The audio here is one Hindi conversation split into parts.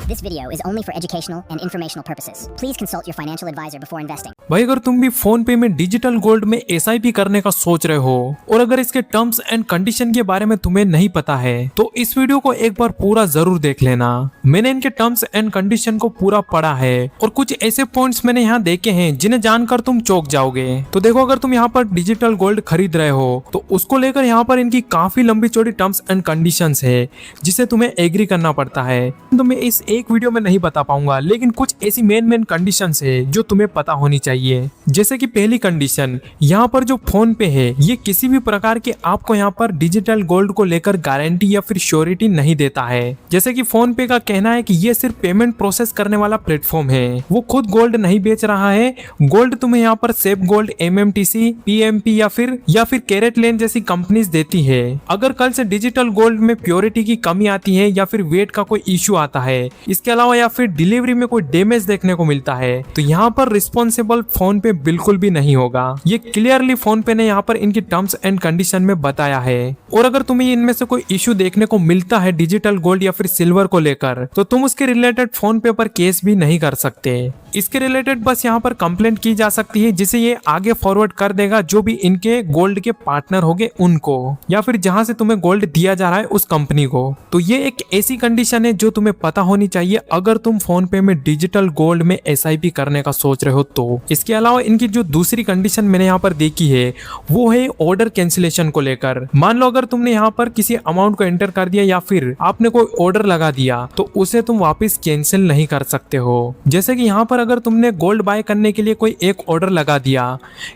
This video is only for educational and informational purposes. Please consult your financial advisor before investing. भाई अगर तुम भी फोन पे में डिजिटल गोल्ड में एसआईपी करने का सोच रहे हो और अगर इसके टर्म्स एंड कंडीशन के बारे में तुम्हें नहीं पता है तो इस वीडियो को एक बार पूरा जरूर देख लेना। मैंने इनके टर्म्स एंड कंडीशन को पूरा पढ़ा है और कुछ ऐसे पॉइंट्स मैंने यहाँ देखे हैं जिन्हें जानकर तुम चौंक जाओगे। तो देखो, अगर तुम यहाँ पर डिजिटल गोल्ड खरीद रहे हो तो उसको लेकर यहाँ पर इनकी काफी लंबी चौड़ी टर्म्स एंड कंडीशंस है जिसे तुम्हें एग्री करना पड़ता है। तो मैं इस एक वीडियो में नहीं बता पाऊंगा, लेकिन कुछ ऐसी मेन कंडीशंस है जो तुम्हें पता होनी चाहिए। जैसे कि पहली कंडीशन, यहाँ पर जो फोन पे है ये किसी भी प्रकार के आपको यहाँ पर डिजिटल गोल्ड को लेकर गारंटी या फिर श्योरिटी नहीं देता है। जैसे कि फोन पे का कहना है कि ये सिर्फ पेमेंट प्रोसेस करने वाला प्लेटफॉर्म है, वो खुद गोल्ड नहीं बेच रहा है। गोल्ड तुम्हें यहाँ पर सेफ गोल्ड, एमएमटीसी, पीएमपी या फिर कैरेट लेन जैसी कंपनीज देती है। अगर कल से डिजिटल गोल्ड में प्योरिटी की कमी आती है या फिर वेट का कोई इश्यू आता है, इसके अलावा या फिर डिलीवरी में कोई डैमेज देखने को मिलता है, तो यहाँ पर रिस्पॉन्सिबल फोन पे बिल्कुल भी नहीं होगा। ये क्लियरली फोन पे ने यहाँ पर इनकी टर्म्स एंड कंडीशन में बताया है। और अगर तुम्हें इनमें से कोई इश्यू देखने को मिलता है डिजिटल गोल्ड या फिर सिल्वर को लेकर, तो तुम उसके रिलेटेड फोन पे पर केस भी नहीं कर सकते। इसके रिलेटेड बस यहाँ पर कंप्लेंट की जा सकती है, जिसे ये आगे फॉरवर्ड कर देगा जो भी इनके गोल्ड के पार्टनर होंगे उनको, या फिर जहां से तुम्हें गोल्ड दिया जा रहा है उस कंपनी को। तो ये एक ऐसी कंडीशन है जो तुम्हें पता होनी चाहिए अगर तुम फोन पे में डिजिटल गोल्ड में एसआईपी करने का सोच रहे हो तो। इसके अलावा इनकी जो दूसरी कंडीशन मैंने यहाँ पर देखी है वो है ऑर्डर कैंसिलेशन को लेकर। मान लो अगर तुमने यहाँ पर किसी अमाउंट को एंटर कर दिया या फिर आपने कोई ऑर्डर लगा दिया तो उसे तुम वापस कैंसिल नहीं कर सकते हो। जैसे कि यहाँ पर अगर तुमने गोल्ड बाय करने के लिए कोई एक ऑर्डर लगा दिया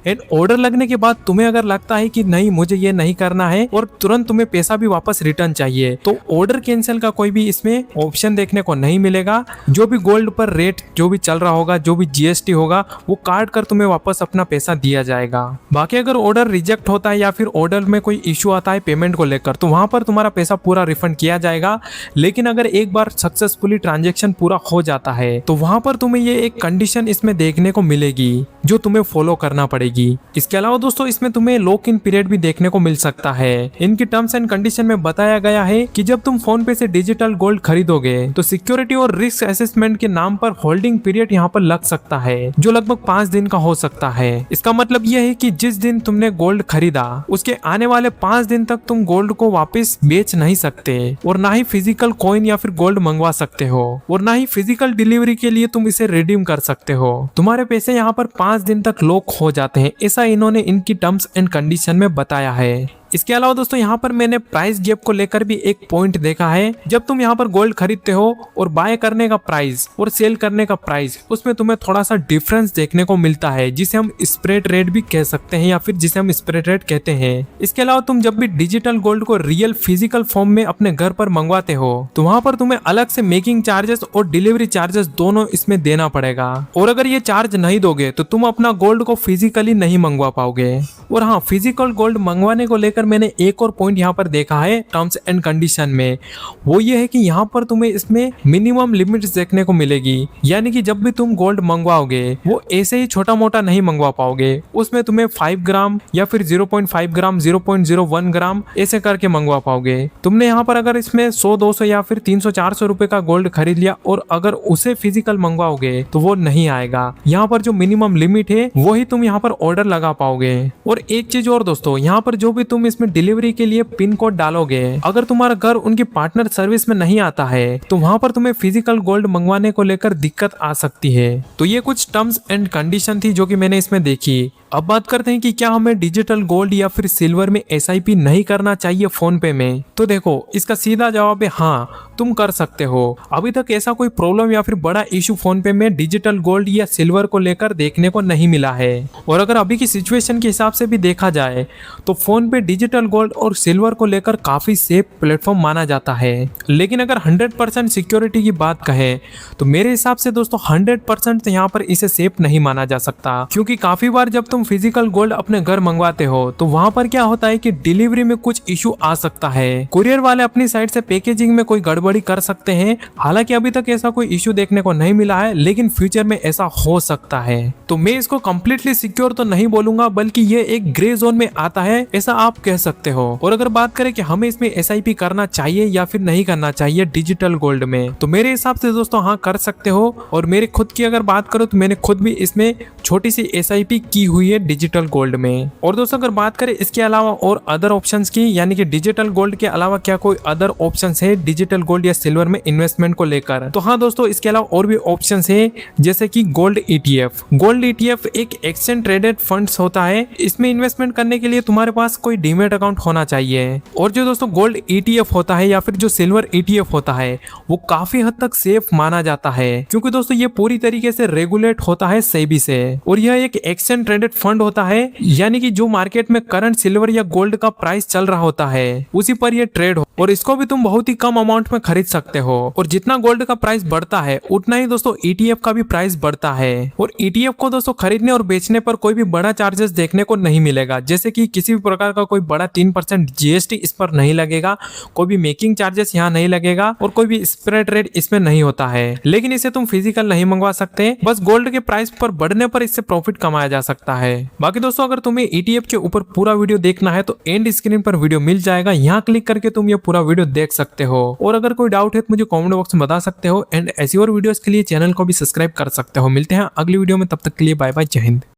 एंड ऑर्डर लगने के बाद तुम्हें अगर लगता है कि नहीं मुझे ये नहीं करना है और तुरंत तुम्हें पैसा भी वापस रिटर्न चाहिए, तो ऑर्डर कैंसिल का कोई भी इसमें ऑप्शन देखने को नहीं मिलेगा। जो भी गोल्ड पर रेट जो भी चल रहा होगा, जो भी जीएसटी होगा, वो काट कर तुम्हें वापस अपना पैसा दिया जाएगा। बाकी अगर ऑर्डर रिजेक्ट होता है या फिर ऑर्डर में कोई इश्यू आता है पेमेंट को लेकर, तो वहां पर तुम्हारा पैसा पूरा रिफंड किया जाएगा। लेकिन अगर एक बार सक्सेसफुली ट्रांजेक्शन पूरा हो जाता है तो वहां पर तुम्हें ये एक कंडीशन इसमें देखने को मिलेगी जो तुम्हें फॉलो करना पड़ेगी। इसके अलावा दोस्तों इसमें तुम्हें लॉक इन पीरियड भी देखने को मिल सकता है। इनकी टर्म्स एंड कंडीशन में बताया गया है कि जब तुम फोन पे से डिजिटल गोल्ड खरीदोगे तो सिक्योरिटी और रिस्क असेसमेंट के नाम पर होल्डिंग पीरियड यहाँ पर लग सकता है, जो लगभग 5 दिन का हो सकता है। इसका मतलब यह है कि जिस दिन तुमने गोल्ड खरीदा उसके आने वाले 5 दिन तक तुम गोल्ड को वापस बेच नहीं सकते और ना ही फिजिकल कॉइन या फिर गोल्ड मंगवा सकते हो और ना ही फिजिकल डिलीवरी के लिए तुम इसे रिडीम कर सकते हो। तुम्हारे पैसे यहाँ पर 5 दिन तक लॉक हो जाते हैं, ऐसा इन्होंने इनकी टर्म्स एंड कंडीशन में बताया है। इसके अलावा दोस्तों यहाँ पर मैंने प्राइस गैप को लेकर भी एक पॉइंट देखा है। जब तुम यहाँ पर गोल्ड खरीदते हो और बाय करने का प्राइस और सेल करने का प्राइस, उसमें तुम्हें थोड़ा सा डिफरेंस देखने को मिलता है, जिसे हम स्प्रेड रेट भी कह सकते हैं या फिर जिसे हम स्प्रेड रेट कहते हैं। इसके अलावा तुम जब भी डिजिटल गोल्ड को रियल फिजिकल फॉर्म में अपने घर पर मंगवाते हो तो वहाँ पर तुम्हें अलग से मेकिंग चार्जेस और डिलीवरी चार्जेस दोनों इसमें देना पड़ेगा। और अगर ये चार्ज नहीं दोगे तो तुम अपना गोल्ड को फिजिकली नहीं मंगवा पाओगे। और हाँ, फिजिकल गोल्ड मंगवाने को लेकर मैंने एक और पॉइंट यहाँ पर देखा है टर्म्स एंड कंडीशन में, वो ये है कि यहाँ पर तुम्हें इसमें मिनिमम लिमिट्स देखने को मिलेगी। यानी कि जब भी तुम गोल्ड मंगवाओगे वो ऐसे ही छोटा मोटा नहीं मंगवा पाओगे, उसमें तुम्हें 5 ग्राम या फिर 0.5 ग्राम, 0.01 ग्राम ऐसे करके मंगवा पाओगे। तुमने यहाँ पर अगर इसमें 100-200 या फिर 300-400 रुपए का गोल्ड खरीद लिया और अगर उसे फिजिकल मंगवाओगे तो वो नहीं आएगा। यहाँ पर जो मिनिमम लिमिट है वही तुम यहाँ पर ऑर्डर लगा पाओगे। और एक चीज और दोस्तों, यहाँ पर जो भी तुम इसमें डिलीवरी के लिए पिन कोड डालोगे, अगर तुम्हारा घर उनकी पार्टनर सर्विस में नहीं आता है तो वहां पर तुम्हें फिजिकल गोल्ड मंगवाने को लेकर दिक्कत आ सकती है। तो ये कुछ टर्म्स एंड कंडीशन थी जो कि मैंने इसमें देखी। अब बात करते हैं कि क्या हमें डिजिटल गोल्ड या फिर सिल्वर में एसआईपी नहीं करना चाहिए फोन पे में। तो देखो, इसका सीधा जवाब है हाँ, तुम कर सकते हो। अभी तक ऐसा कोई प्रॉब्लम या फिर बड़ा इशू फोन पे में डिजिटल गोल्ड या सिल्वर को लेकर देखने को नहीं मिला है। और अगर अभी की सिचुएशन के हिसाब से भी देखा जाए तो फोन पे डिजिटल गोल्ड और सिल्वर को लेकर काफी सेफ प्लेटफॉर्म माना जाता है। लेकिन अगर 100% सिक्योरिटी की बात कहें तो मेरे हिसाब से दोस्तों 100% यहाँ पर इसे सेफ नहीं माना जा सकता, क्योंकि काफी बार जब तुम तुम फिजिकल गोल्ड अपने घर मंगवाते हो तो वहाँ पर क्या होता है कि डिलीवरी में कुछ इशू आ सकता है। कुरियर वाले अपनी साइड से पैकेजिंग में कोई गड़बड़ी कर सकते हैं। हालांकि अभी तक ऐसा कोई इशू देखने को नहीं मिला है, लेकिन फ्यूचर में ऐसा हो सकता है। तो मैं इसको कम्प्लीटली सिक्योर तो नहीं बोलूंगा, बल्कि ये एक ग्रे जोन में आता है, ऐसा आप कह सकते हो। और अगर बात करें कि हमें इसमें SIP करना चाहिए या फिर नहीं करना चाहिए डिजिटल गोल्ड में, तो मेरे हिसाब से दोस्तों हाँ कर सकते हो। और मेरे खुद की अगर बात करो तो मैंने खुद भी इसमें छोटी सी SIP की हुई है डिजिटल गोल्ड में। और दोस्तों अगर बात करें इसके अलावा और अदर ऑप्शंस की, यानी कि डिजिटल गोल्ड के अलावा क्या कोई अदर ऑप्शंस है डिजिटल गोल्ड या सिल्वर में इन्वेस्टमेंट को लेकर, तो हाँ दोस्तों इसके अलावा और भी ऑप्शंस है, जैसे कि गोल्ड ETF। गोल्ड ETF एक एक्सचेंज ट्रेडेड फंड्स होता है। इसमें इन्वेस्टमेंट करने के लिए तुम्हारे पास कोई डीमेट अकाउंट होना चाहिए। और जो दोस्तों गोल्ड ETF होता है या फिर जो सिल्वर ETF होता है, वो काफी हद तक सेफ माना जाता है, क्योंकि दोस्तों ये पूरी तरीके से रेगुलेट होता है सेबी से। और यह एक एक्सचेंज ट्रेडेड फंड होता है, यानी कि जो मार्केट में करंट सिल्वर या गोल्ड का प्राइस चल रहा होता है उसी पर यह ट्रेड हो। और इसको भी तुम बहुत ही कम अमाउंट में खरीद सकते हो। और जितना गोल्ड का प्राइस बढ़ता है उतना ही दोस्तों ETF का भी प्राइस बढ़ता है। और ETF को दोस्तों खरीदने और बेचने पर कोई भी बड़ा चार्जेस देखने को नहीं मिलेगा, जैसे कि किसी भी प्रकार का कोई बड़ा 3% GST इस पर नहीं लगेगा, कोई भी मेकिंग चार्जेस यहाँ नहीं लगेगा और कोई भी स्प्रेड रेट इसमें नहीं होता है। लेकिन इसे तुम फिजिकल नहीं मंगवा सकते, बस गोल्ड के प्राइस पर बढ़ने पर इससे प्रॉफिट कमाया जा सकता है। बाकी दोस्तों अगर तुम्हें ETF के ऊपर पूरा वीडियो देखना है तो एंड स्क्रीन पर वीडियो मिल जाएगा, यहाँ क्लिक करके तुम ये पूरा वीडियो देख सकते हो। और अगर कोई डाउट है तो मुझे कमेंट बॉक्स में बता सकते हो। एंड ऐसी और वीडियोस के लिए चैनल को भी सब्सक्राइब कर सकते हो। मिलते हैं अगली वीडियो में, तब तक के लिए बाय बाय, जय हिंद।